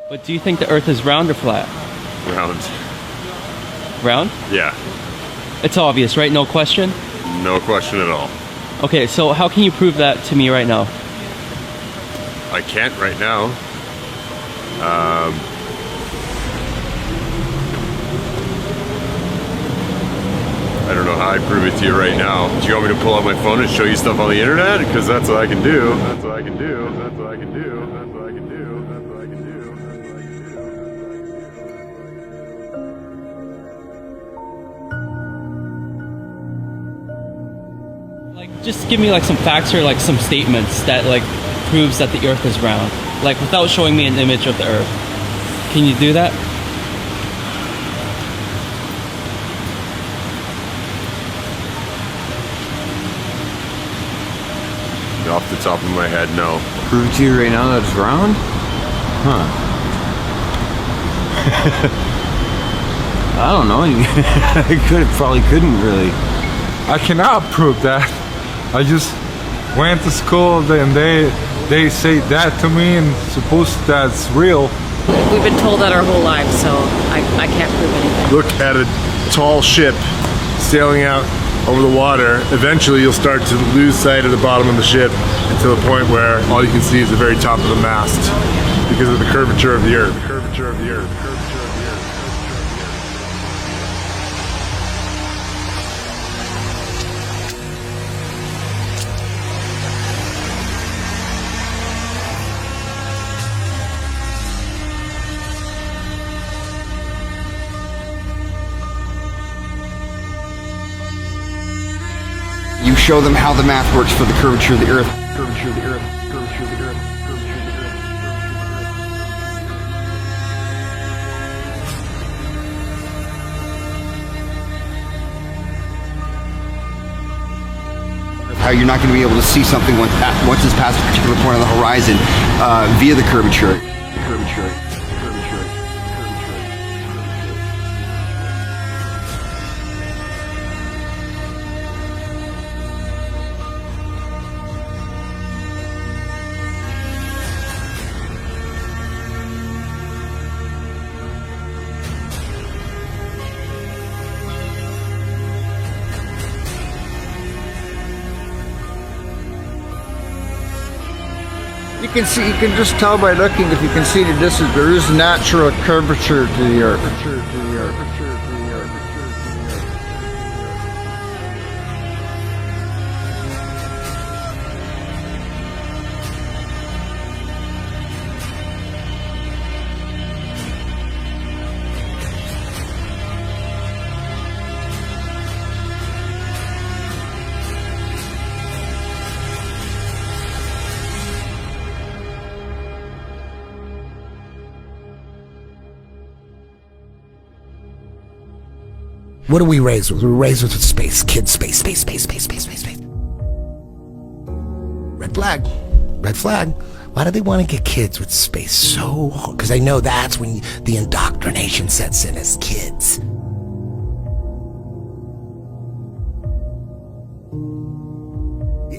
But do you think the Earth is round or flat? Round. Round? Yeah. It's obvious, right? No question? No question at all. Okay, so how can you prove that to me right now? I can't right now. I don't know how I prove it to you right now. Do you want me to pull out my phone and show you stuff on the internet? Because that's what I can do. That's what I can do. That's what I can do. That's what I can do. That's what I can do. That's what I can do. Like, just give me like some facts or like some statements that like proves that the Earth is round. Like without showing me an image of the Earth. Can you do that? Off the top of my head, no. Prove to you right now that it's round? Huh. I don't know. Probably couldn't really. I cannot prove that. I just went to school and they say that to me and suppose that's real. We've been told that our whole lives, so I can't prove anything. Look at a tall ship sailing out over the water. Eventually you'll start to lose sight of the bottom of the ship until the point where all you can see is the very top of the mast because of the curvature of the Earth. The curvature of the Earth. The curvature of the Earth. You show them how the math works for the curvature of the Earth. Curvature of the Earth. Curvature of the Earth. Curvature of the Earth. How you're not going to be able to see something once it's past a particular point on the horizon via the curvature. Curvature. You can just tell by looking if you can see the distance. There is natural curvature to the Earth. What are we raised with? We're raised with space. Kids, space. Red flag. Red flag. Why do they want to get kids with space so hard? Because they know that's when the indoctrination sets in as kids.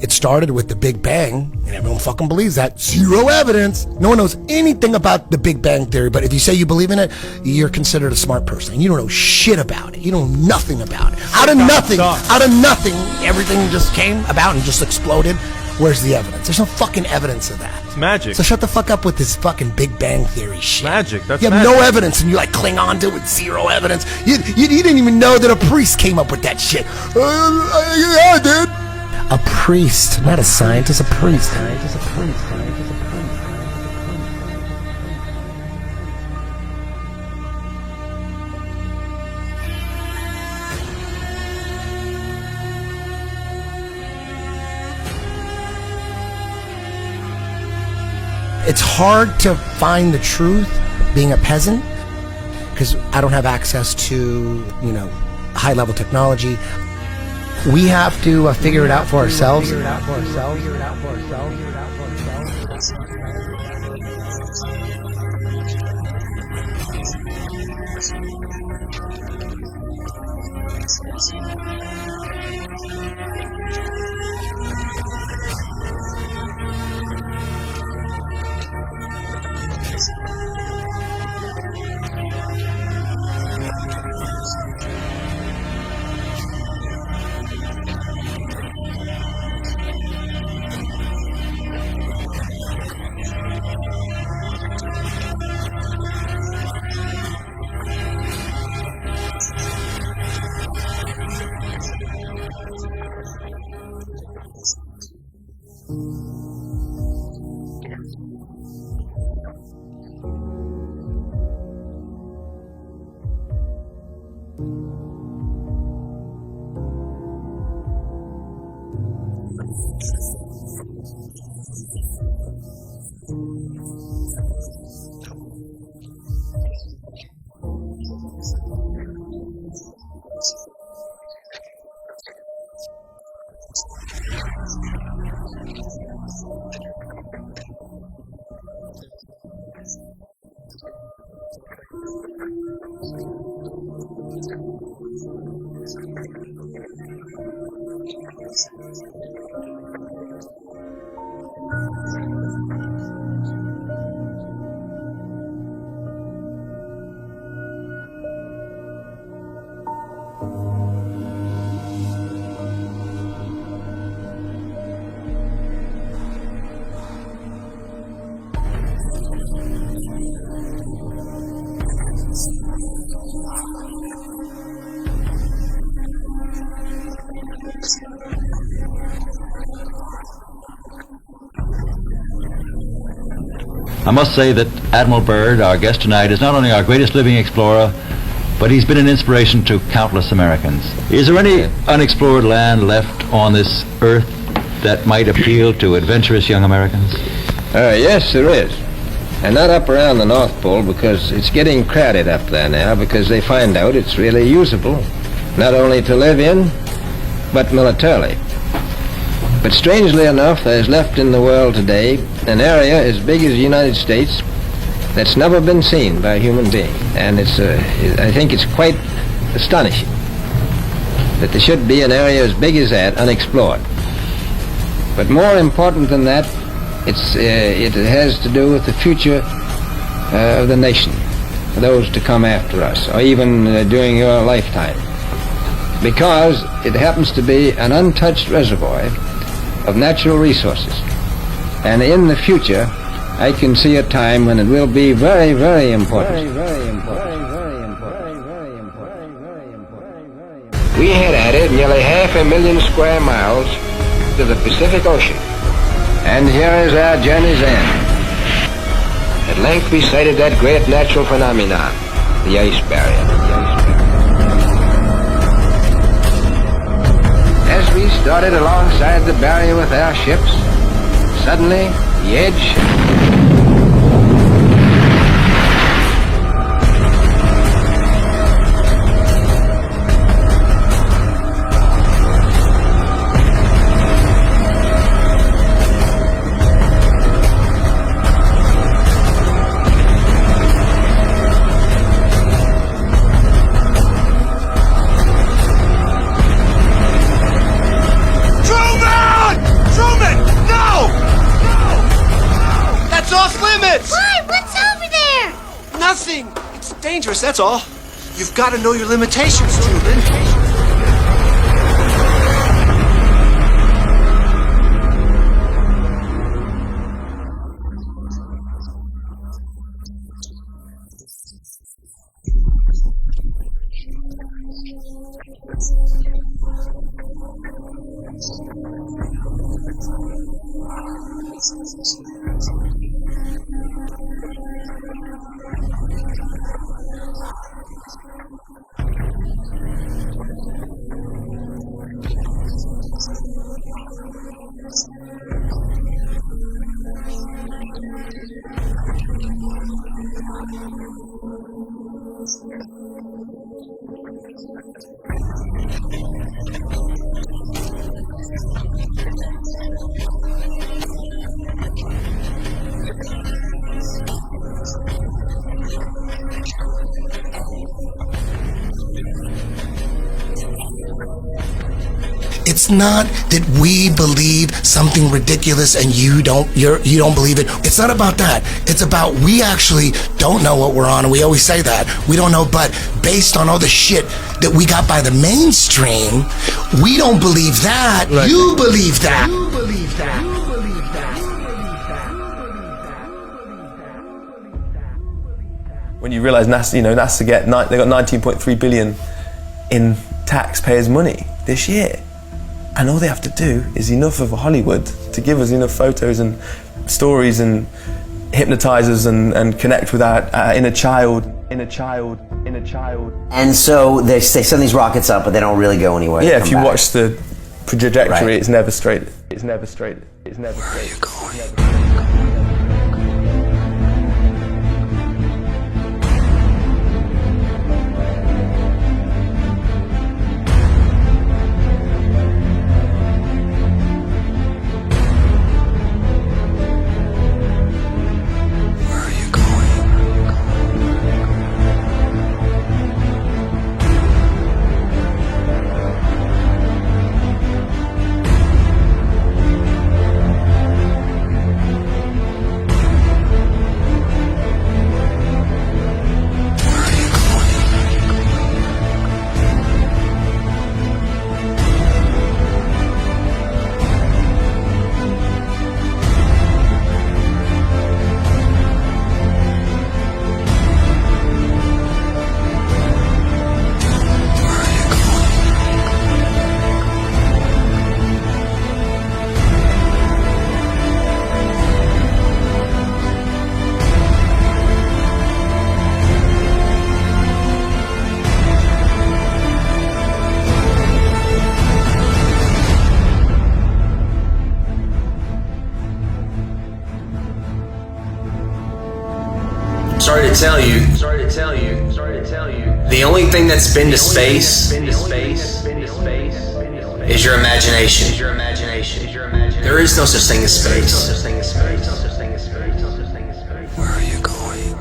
It started with the Big Bang, and everyone fucking believes that. Zero evidence. No one knows anything about the Big Bang Theory, but if you say you believe in it, you're considered a smart person. And you don't know shit about it. You know nothing about it. Out of nothing, everything just came about and just exploded. Where's the evidence? There's no fucking evidence of that. It's magic. So shut the fuck up with this fucking Big Bang Theory shit. Magic. That's you have magic. no evidence, and you like cling on to it with zero evidence. You didn't even know that a priest came up with that shit. Yeah, dude. A priest, not a scientist, a priest. It's hard to find the truth being a peasant because I don't have access to, high-level technology. We have to figure it out for ourselves. I must say that Admiral Byrd, our guest tonight, is not only our greatest living explorer, but he's been an inspiration to countless Americans. Is there any unexplored land left on this earth that might appeal to adventurous young Americans? Yes, there is. And not up around the North Pole, because it's getting crowded up there now, because they find out it's really usable, not only to live in, but militarily. But strangely enough, there's left in the world today an area as big as the United States that's never been seen by a human being. And I think it's quite astonishing that there should be an area as big as that unexplored. But more important than that, it has to do with the future of the nation, for those to come after us, or even during your lifetime. Because it happens to be an untouched reservoir of natural resources. And in the future, I can see a time when it will be very, very important. We had added nearly 500,000 square miles to the Pacific Ocean. And here is our journey's end. At length we sighted that great natural phenomenon, the ice barrier. As we started alongside the barrier with our ships, suddenly the edge dangerous, that's all. You've got to know your limitations, Truman. It's not that we believe something ridiculous and you don't believe it. It's not about that. It's about we actually don't know what we're on, and we always say that. We don't know, but based on all the shit that we got by the mainstream, we don't believe that. Right. You believe that. You believe that. You believe that. When you realize NASA, NASA they got 19.3 billion in taxpayers' money this year. And all they have to do is enough of Hollywood to give us enough photos and stories and hypnotize us and connect with our inner child. And so they send these rockets up, but they don't really go anywhere. Yeah, if you watch the trajectory, it's never straight. It's never straight. It's never straight. Where are you going? Sorry to tell you. The only thing that's been to space is your imagination. There is no such thing as space. Where are you going?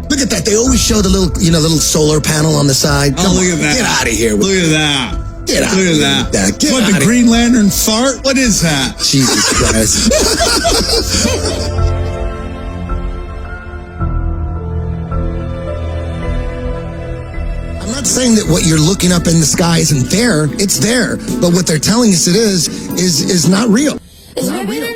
Look at that. They always show the little solar panel on the side. Oh, look at that. Get out of here. Look at that. Get out Look of at here. that. Get What, out the of Green Lantern fart? What is that? Jesus Christ. I'm not saying that what you're looking up in the sky isn't there. It's there. But what they're telling us it is not real. It's not real.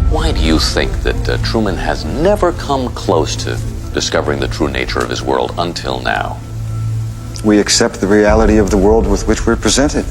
Why do you think that Truman has never come close to discovering the true nature of his world until now? We accept the reality of the world with which we're presented.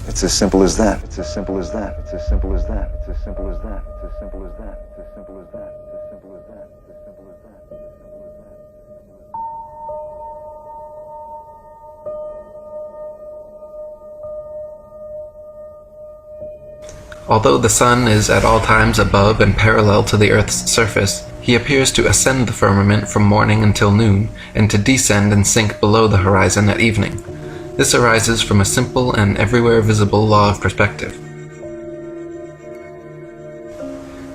It's as simple as that. It's as simple as that. It's as simple as that. It's as simple as that. It's as simple as that. It's as simple as that. It's as simple as that. It's as simple as that. It's as simple as that. Although the sun is at all times above and parallel to the earth's surface, he appears to ascend the firmament from morning until noon, and to descend and sink below the horizon at evening. This arises from a simple and everywhere visible law of perspective.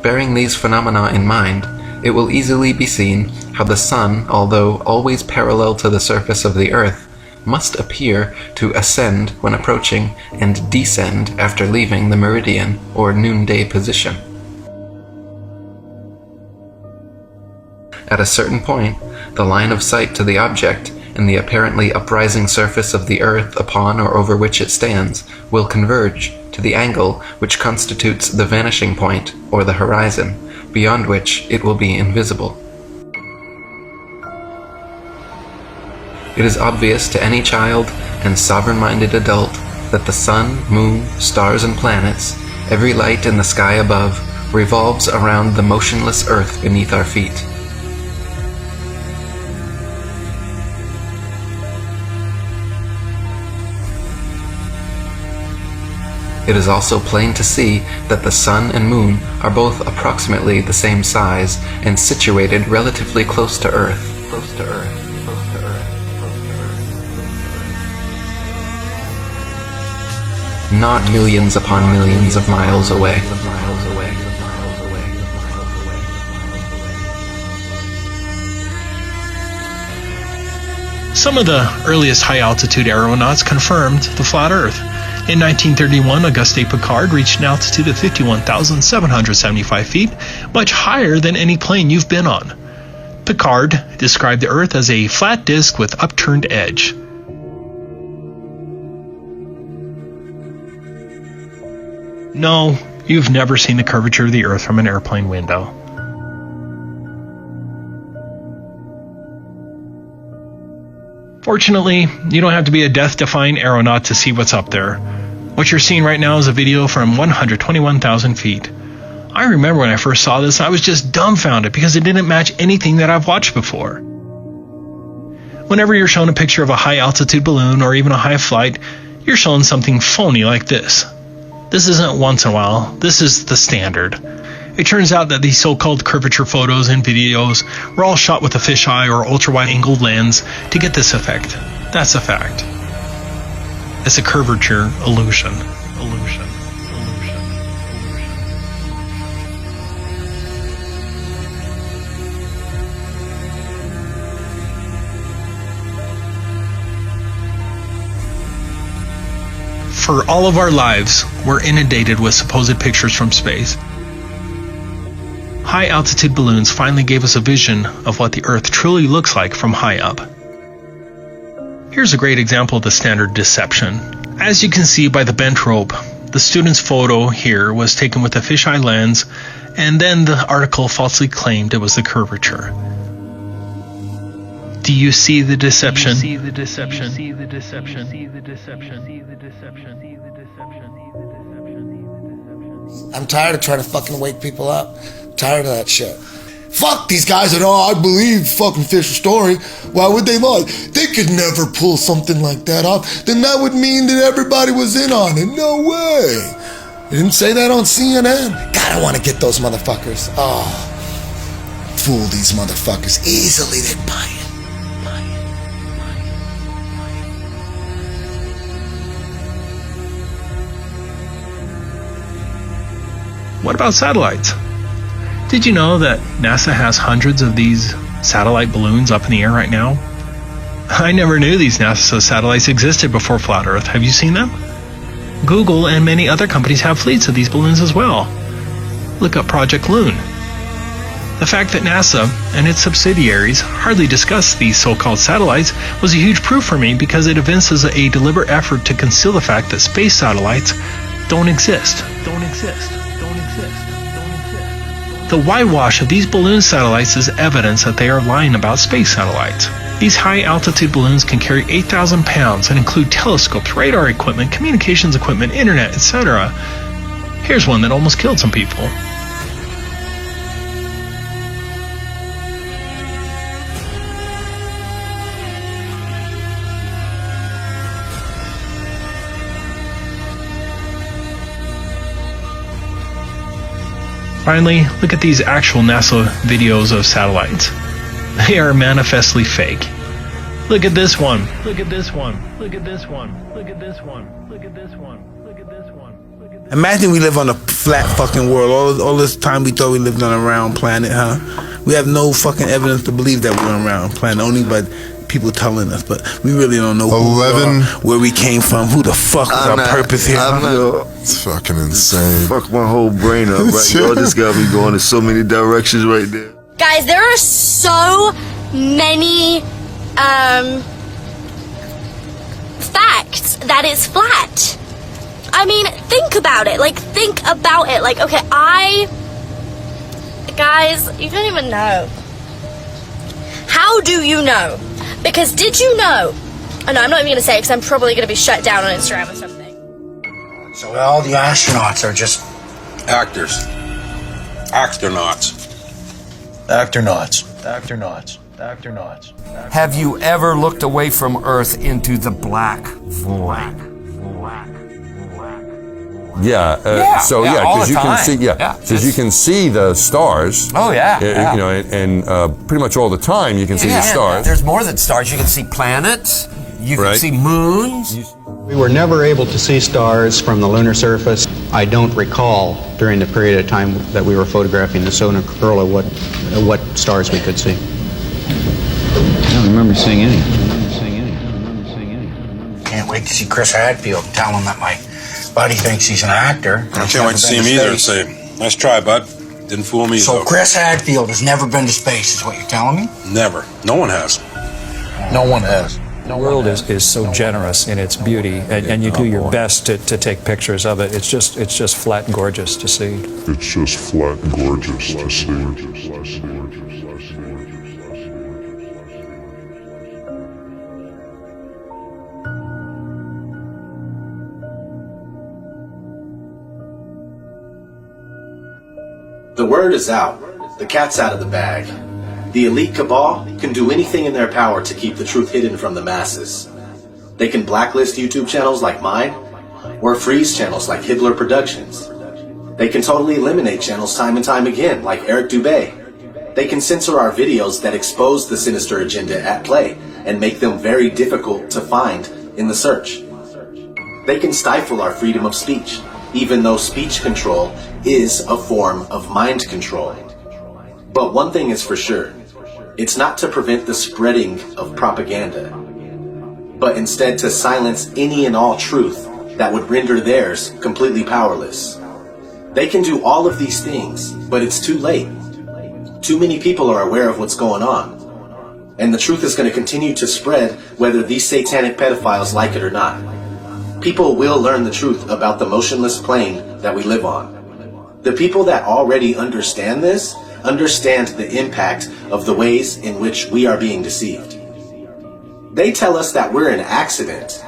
Bearing these phenomena in mind, it will easily be seen how the sun, although always parallel to the surface of the earth, must appear to ascend when approaching and descend after leaving the meridian or noonday position. At a certain point, the line of sight to the object and the apparently uprising surface of the earth upon or over which it stands will converge to the angle which constitutes the vanishing point or the horizon, beyond which it will be invisible. It is obvious to any child and sovereign-minded adult that the sun, moon, stars, and planets, every light in the sky above, revolves around the motionless earth beneath our feet. It is also plain to see that the Sun and Moon are both approximately the same size and situated relatively close to Earth. Not millions upon millions of miles away. Some of the earliest high-altitude aeronauts confirmed the flat Earth. In 1931, Auguste Piccard reached an altitude of 51,775 feet, much higher than any plane you've been on. Piccard described the Earth as a flat disk with upturned edge. No, you've never seen the curvature of the Earth from an airplane window. Fortunately, you don't have to be a death-defying aeronaut to see what's up there. What you're seeing right now is a video from 121,000 feet. I remember when I first saw this, I was just dumbfounded because it didn't match anything that I've watched before. Whenever you're shown a picture of a high-altitude balloon or even a high flight, you're shown something phony like this. This isn't once in a while, this is the standard. It turns out that these so-called curvature photos and videos were all shot with a fisheye or ultra-wide-angled lens to get this effect. That's a fact. It's a curvature illusion. For all of our lives, we're inundated with supposed pictures from space. High-altitude balloons finally gave us a vision of what the Earth truly looks like from high up. Here's a great example of the standard deception. As you can see by the bent rope, the student's photo here was taken with a fisheye lens, and then the article falsely claimed it was the curvature. Do you see the deception? I'm tired of trying to fucking wake people up. Tired of that shit. Fuck these guys that, oh, I believe fucking Fisher's story. Why would they lie? They could never pull something like that off. Then that would mean that everybody was in on it. No way. They didn't say that on CNN. God, I want to get those motherfuckers. Oh, fool these motherfuckers. Easily they buy it. What about satellites? Did you know that NASA has hundreds of these satellite balloons up in the air right now? I never knew these NASA satellites existed before Flat Earth. Have you seen them? Google and many other companies have fleets of these balloons as well. Look up Project Loon. The fact that NASA and its subsidiaries hardly discuss these so-called satellites was a huge proof for me because it evinces a deliberate effort to conceal the fact that space satellites don't exist. The whitewash of these balloon satellites is evidence that they are lying about space satellites. These high-altitude balloons can carry 8,000 pounds and include telescopes, radar equipment, communications equipment, internet, etc. Here's one that almost killed some people. Finally, look at these actual NASA videos of satellites. They are manifestly fake. Look at this one. Look at this one. Look at this one. Look at this one. Look at this one. Look at this one. Imagine we live on a flat fucking world. All this time we thought we lived on a round planet, huh? We have no fucking evidence to believe that we're on a round planet, only by people telling us, but we really don't know where we came from, who the fuck was our purpose here. It's fucking insane. Fuck my whole brain up, right? Yo, this got me going in so many directions right there. Guys, there are so many facts that it's flat. I mean, think about it. Like, think about it. Like, okay, guys, you don't even know. How do you know? Because did you know? Oh no, I'm not even going to say it because I'm probably going to be shut down on Instagram or something. So all the astronauts are just actors. Actronauts. Have you ever looked away from Earth into the black void? Yeah. So all because the you can time. see, because you can see the stars. Oh, yeah. You know, and pretty much all the time you can see the stars. There's more than stars. You can see planets. You can see moons. We were never able to see stars from the lunar surface. I don't recall during the period of time that we were photographing the solar corona what stars we could see. I don't remember seeing any. Can't wait to see Chris Hadfield and tell him that my buddy thinks he's an actor. I can't wait to see him either and say, nice try, bud. Didn't fool me, So though. Chris Hadfield has never been to space, is what you're telling me? Never. No one has. No one has. The world is so generous in its beauty, and you do your best to take pictures of it. It's just flat and gorgeous to see. It's just flat and gorgeous to see. The word is out. The cat's out of the bag. The elite cabal can do anything in their power to keep the truth hidden from the masses. They can blacklist YouTube channels like mine, or freeze channels like Hibbler Productions. They can totally eliminate channels time and time again, like Eric Dubé. They can censor our videos that expose the sinister agenda at play and make them very difficult to find in the search. They can stifle our freedom of speech, even though speech control is a form of mind control. But one thing is for sure, it's not to prevent the spreading of propaganda, but instead to silence any and all truth that would render theirs completely powerless. They can do all of these things, but it's too late. Too many people are aware of what's going on, and the truth is going to continue to spread whether these satanic pedophiles like it or not. People will learn the truth about the motionless plane that we live on. The people that already understand this understand the impact of the ways in which we are being deceived. They tell us that we're an accident,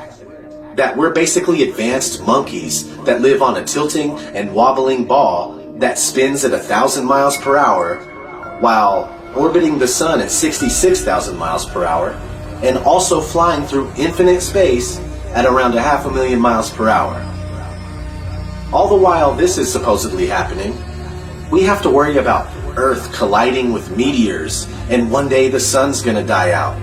that we're basically advanced monkeys that live on a tilting and wobbling ball that spins at 1,000 miles per hour while orbiting the sun at 66,000 miles per hour and also flying through infinite space at around 500,000 miles per hour. All the while this is supposedly happening, we have to worry about Earth colliding with meteors and one day the sun's gonna die out.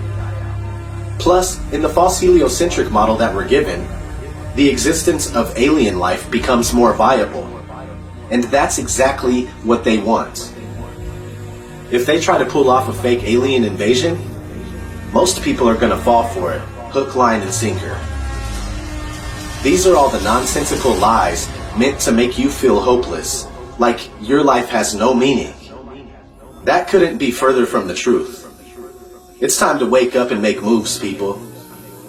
Plus, in the false heliocentric model that we're given, the existence of alien life becomes more viable. And that's exactly what they want. If they try to pull off a fake alien invasion, most people are gonna fall for it, hook, line, and sinker. These are all the nonsensical lies meant to make you feel hopeless, like your life has no meaning. That couldn't be further from the truth. It's time to wake up and make moves, people.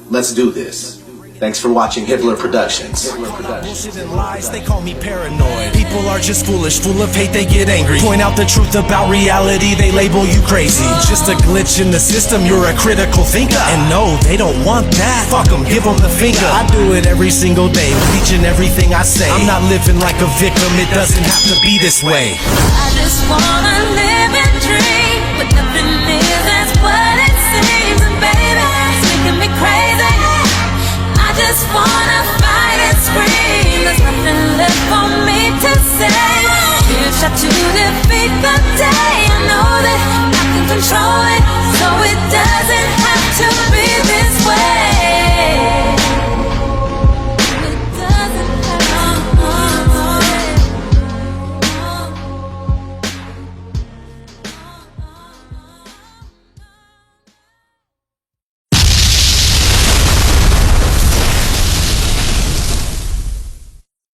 Let's do this. Thanks for watching Hibbler Productions. Bullshit and lies, they call me paranoid. People are just foolish, full of hate, they get angry. Point out the truth about reality, they label you crazy. Just a glitch in the system, you're a critical thinker. And no, they don't want that. Fuck them, give them the finger. I do it every single day, preaching everything I say. I'm not living like a victim, it doesn't have to be this way. I just wanna live and dream.